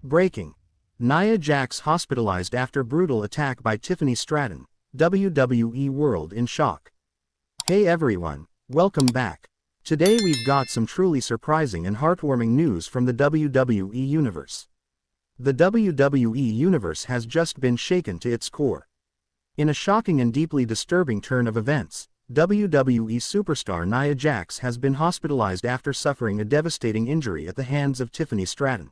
Breaking. Nia Jax hospitalized after brutal attack by Tiffany Stratton, WWE World in shock. Hey everyone, welcome back. Today we've got some truly surprising and heartwarming news from the WWE Universe. The WWE Universe has just been shaken to its core. In a shocking and deeply disturbing turn of events, WWE Superstar Nia Jax has been hospitalized after suffering a devastating injury at the hands of Tiffany Stratton.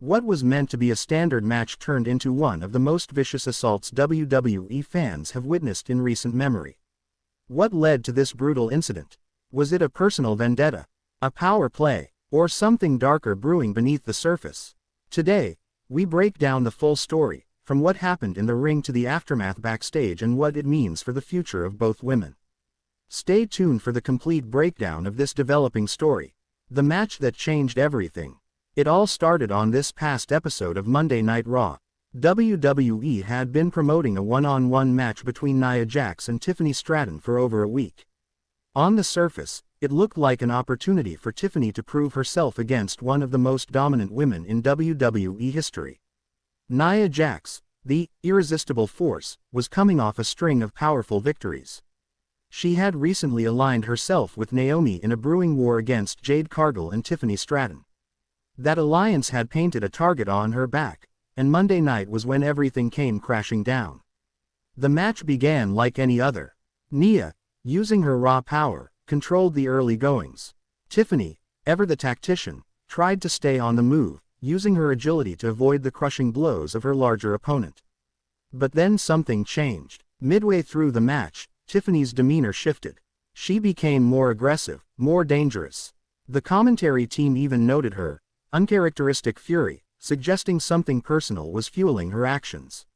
What was meant to be a standard match turned into one of the most vicious assaults WWE fans have witnessed in recent memory. What led to this brutal incident? Was it a personal vendetta, a power play, or something darker brewing beneath the surface? Today, we break down the full story, from what happened in the ring to the aftermath backstage and what it means for the future of both women. Stay tuned for the complete breakdown of this developing story, the match that changed everything. It all started on this past episode of Monday Night Raw. WWE had been promoting a one-on-one match between Nia Jax and Tiffany Stratton for over a week. On the surface, it looked like an opportunity for Tiffany to prove herself against one of the most dominant women in WWE history. Nia Jax, the irresistible force, was coming off a string of powerful victories. She had recently aligned herself with Naomi in a brewing war against Jade Cargill and Tiffany Stratton. That alliance had painted a target on her back, and Monday night was when everything came crashing down. The match began like any other. Nia, using her raw power, controlled the early goings. Tiffany, ever the tactician, tried to stay on the move, using her agility to avoid the crushing blows of her larger opponent. But then something changed. Midway through the match, Tiffany's demeanor shifted. She became more aggressive, more dangerous. The commentary team even noted her uncharacteristic fury, suggesting something personal was fueling her actions.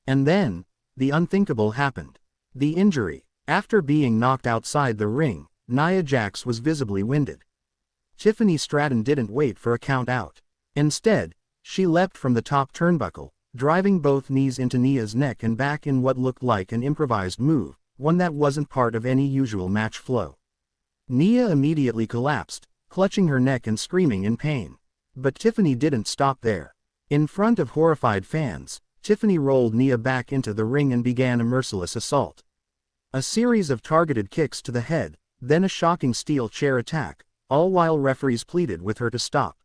And then, the unthinkable happened. The injury. After being knocked outside the ring, Nia Jax was visibly winded. Tiffany Stratton didn't wait for a count out. Instead, she leapt from the top turnbuckle, driving both knees into Nia's neck and back in what looked like an improvised move, one that wasn't part of any usual match flow. Nia immediately collapsed, clutching her neck and screaming in pain. But Tiffany didn't stop there. In front of horrified fans, Tiffany rolled Nia back into the ring and began a merciless assault. A series of targeted kicks to the head, then a shocking steel chair attack, all while referees pleaded with her to stop.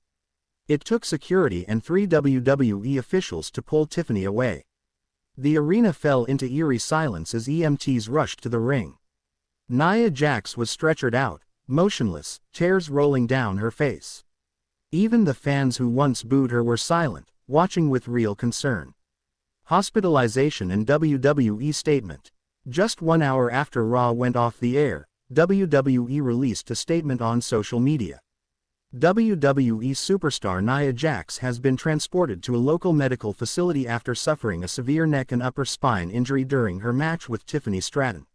It took security and 3 WWE officials to pull Tiffany away. The arena fell into eerie silence as EMTs rushed to the ring. Nia Jax was stretchered out, motionless, tears rolling down her face. Even the fans who once booed her were silent, watching with real concern. Hospitalization and WWE statement. Just 1 hour after Raw went off the air, WWE released a statement on social media. WWE Superstar Nia Jax has been transported to a local medical facility after suffering a severe neck and upper spine injury during her match with Tiffany Stratton.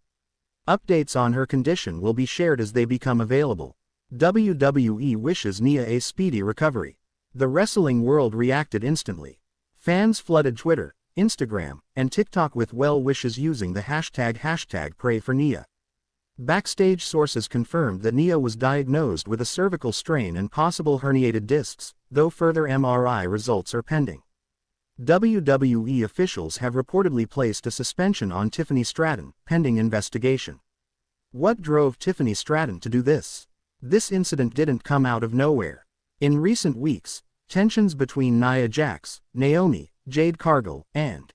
Updates on her condition will be shared as they become available. WWE wishes Nia a speedy recovery. The wrestling world reacted instantly. Fans flooded Twitter, Instagram, and TikTok with well wishes using the hashtag #PrayForNia. Backstage sources confirmed that Nia was diagnosed with a cervical strain and possible herniated discs, though further MRI results are pending. WWE officials have reportedly placed a suspension on Tiffany Stratton, pending investigation. What drove Tiffany Stratton to do this? This incident didn't come out of nowhere. In recent weeks, tensions between Nia Jax, Naomi, Jade Cargill, and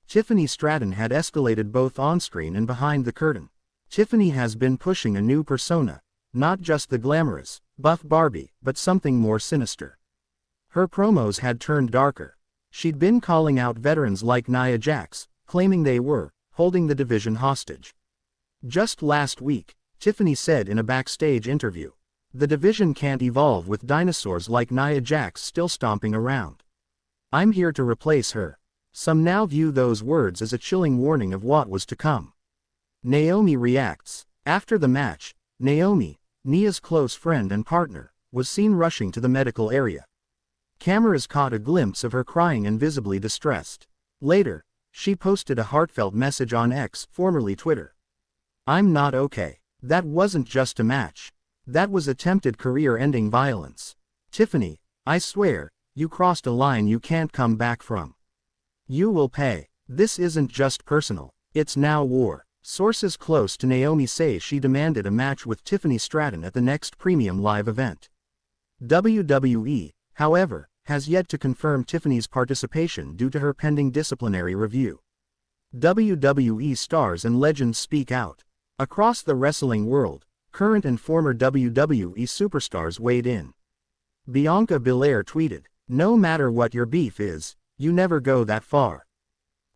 Tiffany Stratton had escalated both on-screen and behind the curtain. Tiffany has been pushing a new persona, not just the glamorous, buff Barbie, but something more sinister. Her promos had turned darker. She'd been calling out veterans like Nia Jax, claiming they were holding the division hostage. Just last week, Tiffany said in a backstage interview, "The division can't evolve with dinosaurs like Nia Jax still stomping around. I'm here to replace her." Some now view those words as a chilling warning of what was to come. Naomi reacts. After the match, Naomi, Nia's close friend and partner, was seen rushing to the medical area. Cameras caught a glimpse of her crying and visibly distressed. Later, she posted a heartfelt message on X, formerly Twitter. "I'm not okay. That wasn't just a match. That was attempted career-ending violence. Tiffany, I swear, You crossed a line you can't come back from. You will pay. This isn't just personal, it's now war. Sources close to Naomi say she demanded a match with Tiffany Stratton at the next premium live event. WWE, however, has yet to confirm Tiffany's participation due to her pending disciplinary review. WWE stars and legends speak out. Across the wrestling world, current and former WWE superstars weighed in. Bianca Belair tweeted, "No matter what your beef is, you never go that far.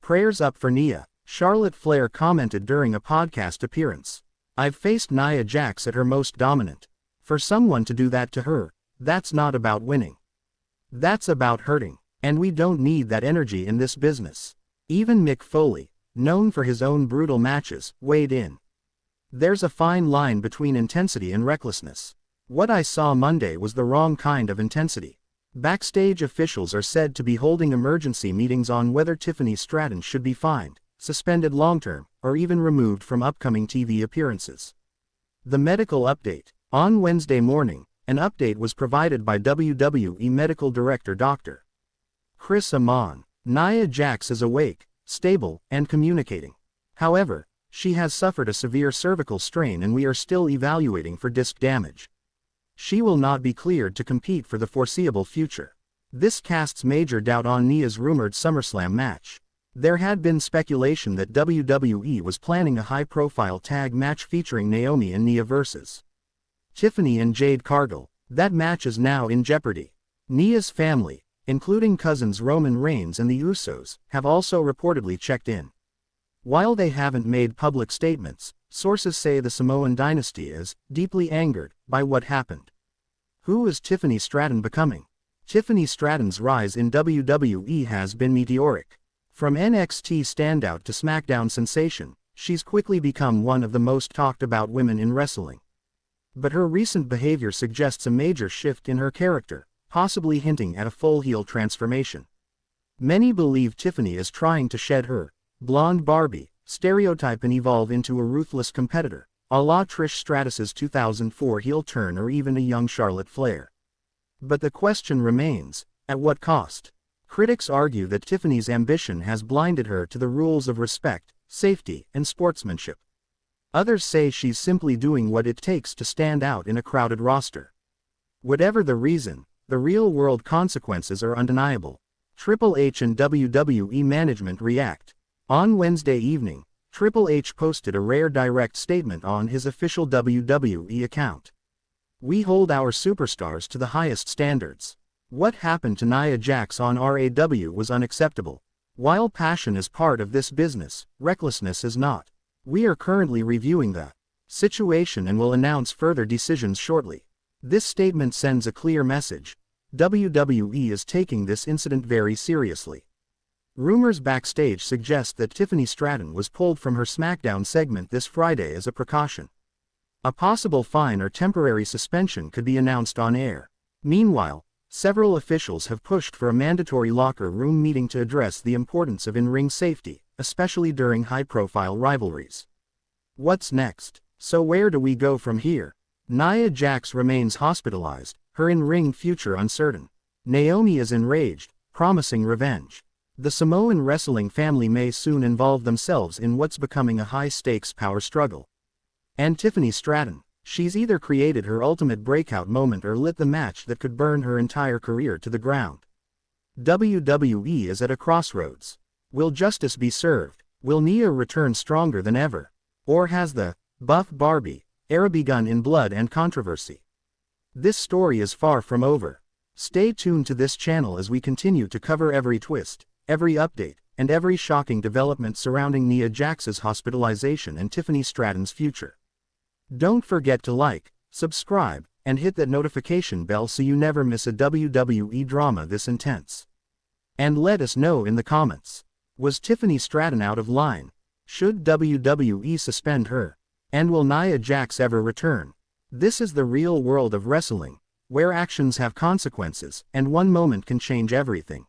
Prayers up for Nia." Charlotte Flair commented during a podcast appearance, "I've faced Nia Jax at her most dominant. For someone to do that to her, that's not about winning. That's about hurting, and we don't need that energy in this business." Even Mick Foley, known for his own brutal matches, weighed in. "There's a fine line between intensity and recklessness. What I saw Monday was the wrong kind of intensity." Backstage officials are said to be holding emergency meetings on whether Tiffany Stratton should be fined, suspended long-term, or even removed from upcoming TV appearances. The medical update. On Wednesday morning, an update was provided by WWE Medical Director Dr. Chris Amon. Nia Jax is awake, stable, and communicating. However, she has suffered a severe cervical strain and we are still evaluating for disc damage. She will not be cleared to compete for the foreseeable future. This casts major doubt on Nia's rumored SummerSlam match. There had been speculation that WWE was planning a high-profile tag match featuring Naomi and Nia vs. Tiffany and Jade Cargill. That match is now in jeopardy. Nia's family, including cousins Roman Reigns and the Usos, have also reportedly checked in. While they haven't made public statements, sources say the Samoan dynasty is deeply angered by what happened. Who is Tiffany Stratton becoming? Tiffany Stratton's rise in WWE has been meteoric. From NXT standout to SmackDown sensation, she's quickly become one of the most talked about women in wrestling. But her recent behavior suggests a major shift in her character, possibly hinting at a full heel transformation. Many believe Tiffany is trying to shed her blonde Barbie stereotype and evolve into a ruthless competitor, a la Trish Stratus's 2004 heel turn or even a young Charlotte Flair. But the question remains, at what cost? Critics argue that Tiffany's ambition has blinded her to the rules of respect, safety, and sportsmanship. Others say she's simply doing what it takes to stand out in a crowded roster. Whatever the reason, the real-world consequences are undeniable. Triple H and WWE management react. On Wednesday evening, Triple H posted a rare direct statement on his official WWE account. "We hold our superstars to the highest standards. What happened to Nia Jax on RAW was unacceptable. While passion is part of this business, recklessness is not. We are currently reviewing the situation and will announce further decisions shortly." This statement sends a clear message. WWE is taking this incident very seriously. Rumors backstage suggest that Tiffany Stratton was pulled from her SmackDown segment this Friday as a precaution. A possible fine or temporary suspension could be announced on air. Meanwhile, several officials have pushed for a mandatory locker room meeting to address the importance of in-ring safety, especially during high-profile rivalries. What's next? So where do we go from here? Nia Jax remains hospitalized, her in-ring future uncertain. Naomi is enraged, promising revenge. The Samoan wrestling family may soon involve themselves in what's becoming a high-stakes power struggle. And Tiffany Stratton, she's either created her ultimate breakout moment or lit the match that could burn her entire career to the ground. WWE is at a crossroads. Will justice be served? Will Nia return stronger than ever? Or has the buff Barbie era begun in blood and controversy? This story is far from over. Stay tuned to this channel as we continue to cover every twist, every update, and every shocking development surrounding Nia Jax's hospitalization and Tiffany Stratton's future. Don't forget to like, subscribe, and hit that notification bell so you never miss a WWE drama this intense. And let us know in the comments. Was Tiffany Stratton out of line? Should WWE suspend her? And will Nia Jax ever return? This is the real world of wrestling, where actions have consequences, and one moment can change everything.